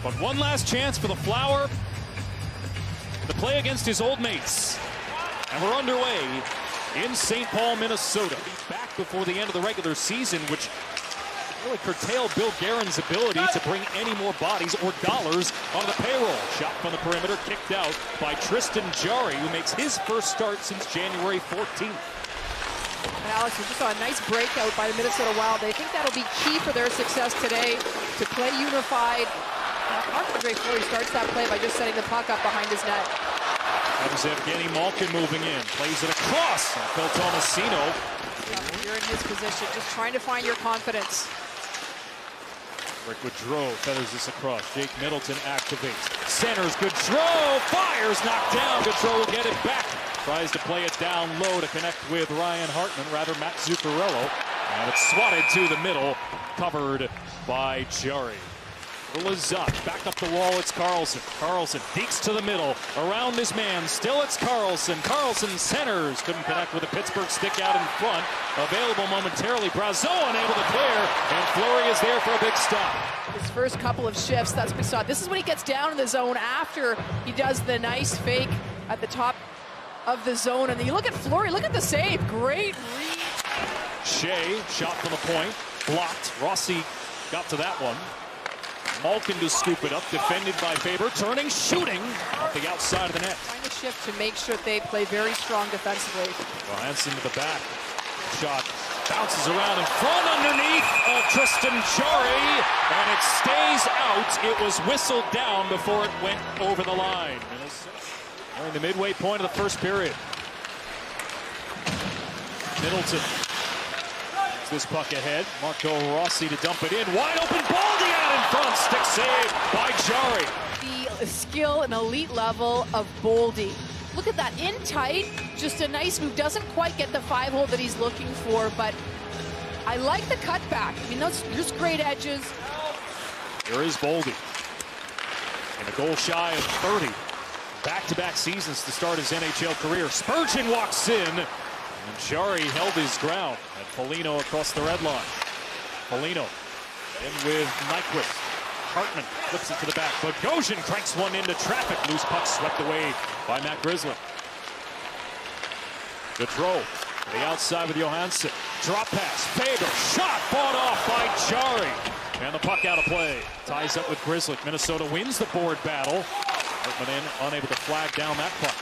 But one last chance for the Flower to play against his old mates. And we're underway in St. Paul, Minnesota. Back before the end of the regular season, which really curtailed Bill Guerin's ability to bring any more bodies or dollars on the payroll. Shot from the perimeter, kicked out by Tristan Jarry, who makes his first start since January 14th. And Alex, we just saw a nice breakout by the Minnesota Wild. They think that'll be key for their success today, to play unified. Marc-Andre Fleury starts that play by just setting the puck up behind his net. That was Evgeni Malkin moving in. Plays it across. Phil Tomasino. You're in his position, just trying to find your confidence. Rick Gaudreau feathers this across. Jake Middleton activates. Centers. Gaudreau fires. Knocked down. Gaudreau will get it back. Tries to play it down low to connect with Ryan Hartman, rather Matt Zuccarello. And it's swatted to the middle, covered by Jarry. Lazat back up the wall, it's Carlson. Carlson deeks to the middle, around his man, still it's Carlson. Carlson centers, couldn't connect with a Pittsburgh stick out in front. Available momentarily, Brazeau unable to clear, and Fleury is there for a big stop. His first couple of shifts, that's what we saw. This is when he gets down in the zone after he does the nice fake at the top of the zone. And then you look at Fleury, look at the save, great read. Shea, shot from the point, blocked. Rossi got to that one. Malkin to scoop it up, defended by Faber, turning, shooting off the outside of the net. Trying to shift to make sure they play very strong defensively. Johansson to the back. Shot bounces around in front underneath of Tristan Jarry, and it stays out. It was whistled down before it went over the line. We're in the midway point of the first period. Middleton. This puck ahead. Marco Rossi to dump it in. Wide open, Baldy out in front. Stick save by Jarry. The skill and elite level of Boldy. Look at that, in tight, just a nice move. Doesn't quite get the 5-hole that he's looking for, but I like the cutback. I mean, those just great edges. Here is Boldy. And a goal shy of 30. Back-to-back seasons to start his NHL career. Spurgeon walks in. And Jarry held his ground. And Foligno across the red line. Foligno in with Nyquist. Hartman flips it to the back. Bogosian cranks one into traffic. Loose puck swept away by Matt Grizzly. Gaudreau to the outside with Johansson. Drop pass. Faber. Shot fought off by Jarry. And the puck out of play. Ties up with Grizzly. Minnesota wins the board battle. Hartman in, unable to flag down that puck.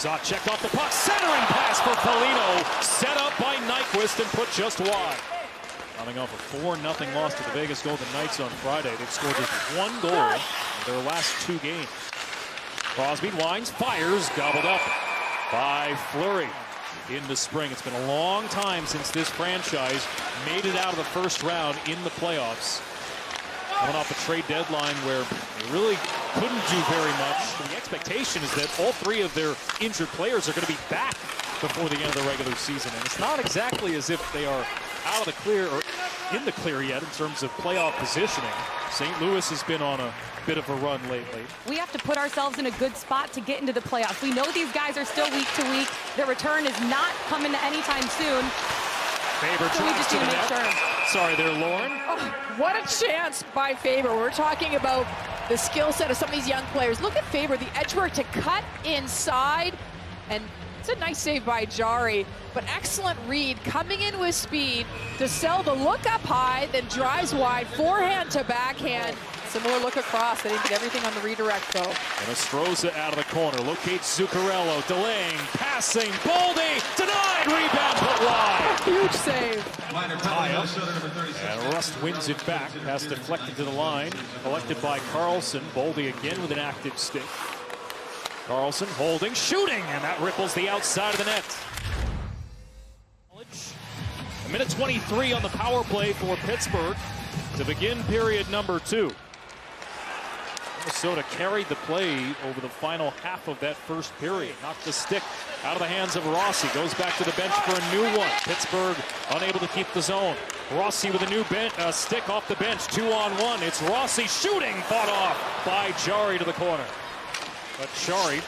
Zot checked off the puck, centering pass for Foligno, set up by Nyquist and put just wide. Coming off a 4-0 loss to the Vegas Golden Knights on Friday, they've scored just one goal in their last 2 games. Crosby winds, fires, gobbled up by Fleury in the spring. It's been a long time since this franchise made it out of the first round in the playoffs. Coming off a trade deadline where they really couldn't do very much. And the expectation is that all 3 of their injured players are going to be back before the end of the regular season. And it's not exactly as if they are out of the clear or in the clear yet in terms of playoff positioning. St. Louis has been on a bit of a run lately. We have to put ourselves in a good spot to get into the playoffs. We know these guys are still week to week. Their return is not coming anytime soon. Faber so we just to need the to make net. sure. Sorry there, Lauren. Oh, what a chance by Faber. We're talking about the skill set of some of these young players. Look at Faber, the edge work to cut inside, and it's a nice save by Jarry, but excellent read, coming in with speed to sell the look up high, then drives wide, forehand to backhand. Similar look across. They didn't get everything on the redirect, though. And Ostroza out of the corner. Locates Zuccarello. Delaying. Passing. Boldy. Denied. Rebound put wide. Huge save. Tie up. And Rust wins it back. Pass deflected to the line. Collected by Carlson. Boldy again with an active stick. Carlson holding. Shooting. And that ripples the outside of the net. A minute 23 on the power play for Pittsburgh to begin period number 2. Minnesota carried the play over the final half of that first period. Knocked the stick out of the hands of Rossi. Goes back to the bench for a new one. Pittsburgh unable to keep the zone. Rossi with a new stick off the bench. 2-on-1. It's Rossi shooting. Fought off by Jarry to the corner. But Jarry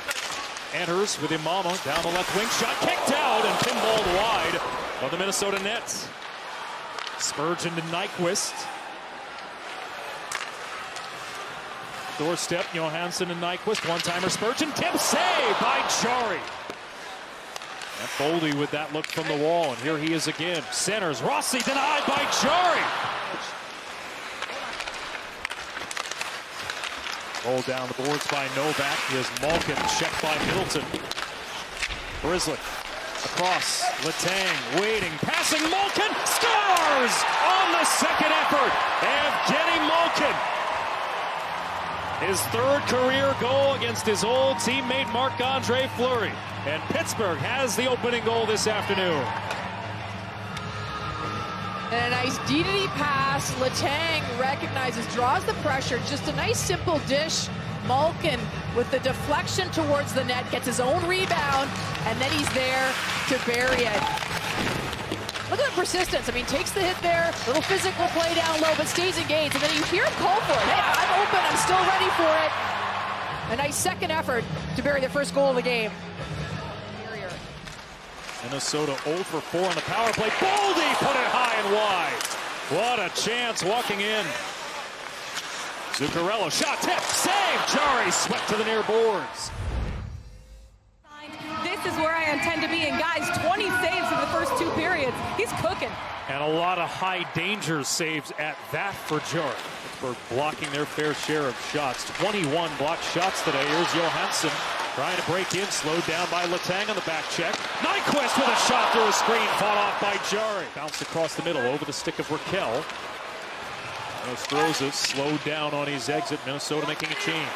enters with Imama down the left wing. Shot kicked out and pinballed wide of the Minnesota net. Spurgeon to Nyquist. Doorstep, Johansson and Nyquist. One-timer Spurgeon. Tip save by Jarry. And Boldy with that look from the wall. And here he is again. Centers. Rossi denied by Jarry. Rolled down the boards by Novak. Here's Malkin checked by Middleton. Grizzly. Across. Letang waiting. Passing. Malkin scores on the second effort. Evgeni Malkin. His third career goal against his old teammate Marc-Andre Fleury. And Pittsburgh has the opening goal this afternoon. And a nice D-to-D pass. Letang recognizes, draws the pressure. Just a nice simple dish. Malkin with the deflection towards the net, gets his own rebound, and then he's there to bury it. Look at the persistence. I mean, takes the hit there, little physical play down low, but stays engaged. And then you hear him call for it. Hey, I'm open, I'm still ready for it. A nice second effort to bury the first goal of the game. Minnesota 0 for 4 on the power play. Boldy put it high and wide. What a chance walking in. Zuccarello, shot, tip, save. Jarry swept to the near boards. This is where I intend to be. And guys, 20 saves in the first 2 periods. He's cooking. And a lot of high danger saves at that for Jarry. Pittsburgh blocking their fair share of shots. 21 blocked shots today. Here's Johansson trying to break in, slowed down by Letang on the back check. Nyquist with a shot through a screen, fought off by Jarry. Bounced across the middle over the stick of Raquel. Nostroza slowed down on his exit. Minnesota making a change.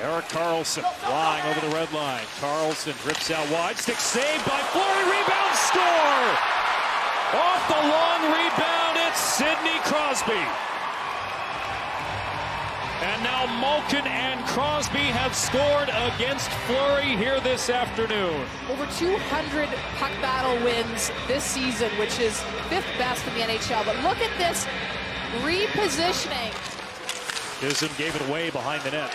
Erik Karlsson flying over the red line. Karlsson drifts out wide. Stick saved by Fleury. Rebound, score! Off the long rebound, it's Sidney Crosby. And now Malkin and Crosby have scored against Fleury here this afternoon. Over 200 puck battle wins this season, which is 5th best in the NHL. But look at this repositioning. Ism gave it away behind the net.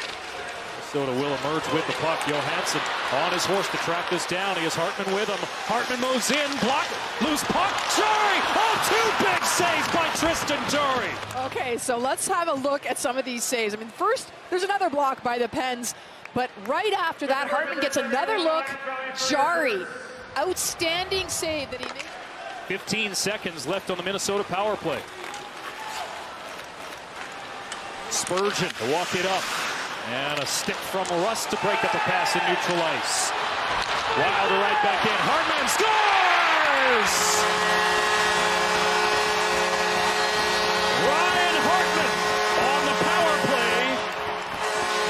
Minnesota will emerge with the puck. Johansson on his horse to track this down. He has Hartman with him. Hartman moves in, block, loose puck. Jarry! Oh, 2 big saves by Tristan Jarry. Okay, so let's have a look at some of these saves. I mean, first, there's another block by the Pens, but right after that, Hartman gets another look. Jarry, outstanding save that he made. 15 seconds left on the Minnesota power play. Spurgeon to walk it up. And a stick from Rust to break up the pass in neutral ice. Wilder right back in. Hartman scores! Ryan Hartman on the power play.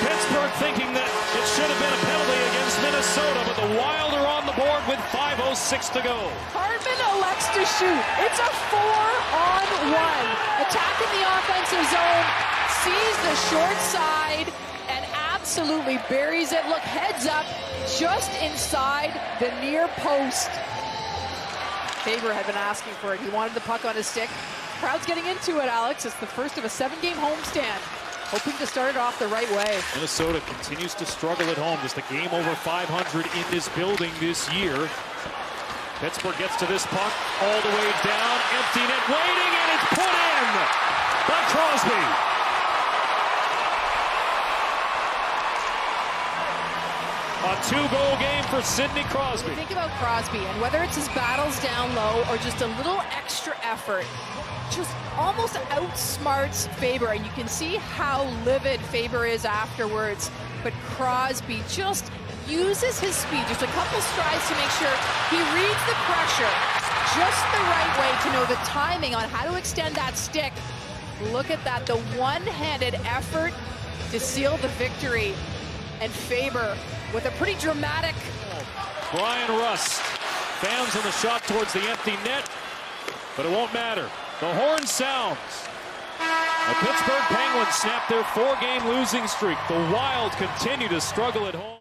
Pittsburgh thinking that it should have been a penalty against Minnesota, but the Wild are on the board with 5:06 to go. Hartman elects to shoot. It's a 4-on-1. Attacking the offensive zone, sees the short side, and absolutely buries it. Look, heads up, just inside the near post. Faber had been asking for it. He wanted the puck on his stick. Crowd's getting into it, Alex. It's the first of a 7-game homestand. Hoping to start it off the right way. Minnesota continues to struggle at home. Just a game over 500 in this building this year. Pittsburgh gets to this puck all the way down. Empty net waiting, and it's put in by Crosby. A 2-goal game for Sidney Crosby. Think about Crosby, and whether it's his battles down low or just a little extra effort, just almost outsmarts Faber, and you can see how livid Faber is afterwards. But Crosby just uses his speed, just a couple strides to make sure he reads the pressure just the right way to know the timing on how to extend that stick. Look at that, the one-handed effort to seal the victory. And Faber with a pretty dramatic. Brian Rust, fans on the shot towards the empty net, but it won't matter. The horn sounds. The Pittsburgh Penguins snap their 4-game losing streak. The Wild continue to struggle at home.